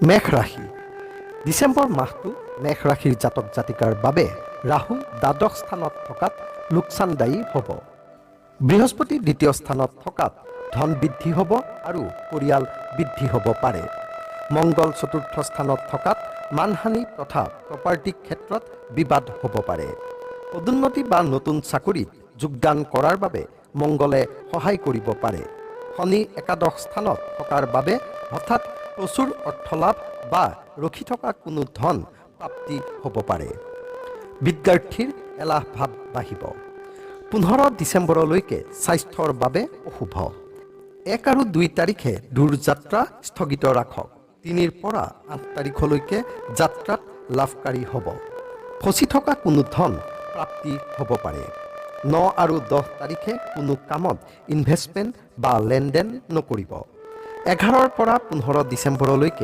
মেঘ ৰাশি ডিচেম্বৰ মাহটো মেঘ ৰাশিৰ জাতক জাতিকাৰ বাবে ৰাহু দ্বাদশ স্থানত থকাত লোকচানদায়ী হ'ব। বৃহস্পতি দ্বিতীয় স্থানত থকাত ধন বৃদ্ধি হ'ব আৰু পৰিয়াল বৃদ্ধি হ'ব পাৰে। মংগল চতুৰ্থ স্থানত থকাত মানহানি তথা প্ৰপাৰ্টি ক্ষেত্ৰত বিবাদ হ'ব পাৰে। পদোন্নতি বা নতুন চাকৰিত যোগদান কৰাৰ বাবে মংগলে সহায় কৰিব পাৰে। শনি একাদশ স্থানত থকাৰ বাবে হঠাৎ প্ৰচুৰ অৰ্থলাভ বা ৰখি থকা কোনো ধন প্ৰাপ্তি হ'ব পাৰে। বিদ্যাৰ্থীৰ এলাহ ভাৱ বাঢ়িব। 15 ডিচেম্বৰলৈকে স্বাস্থ্যৰ বাবে অশুভ। 1 আৰু 2 তাৰিখে দূৰযাত্ৰা স্থগিত ৰাখক। 3 পৰা 8 তাৰিখলৈকে যাত্ৰাত লাভকাৰী হ'ব। ফচি থকা কোনো ধন প্ৰাপ্তি হ'ব পাৰে। 9 আৰু 10 তাৰিখে কোনো কামত ইনভেষ্টমেণ্ট বা লেনদেন নকৰিব। 11 পৰা 15 ডিচেম্বৰলৈকে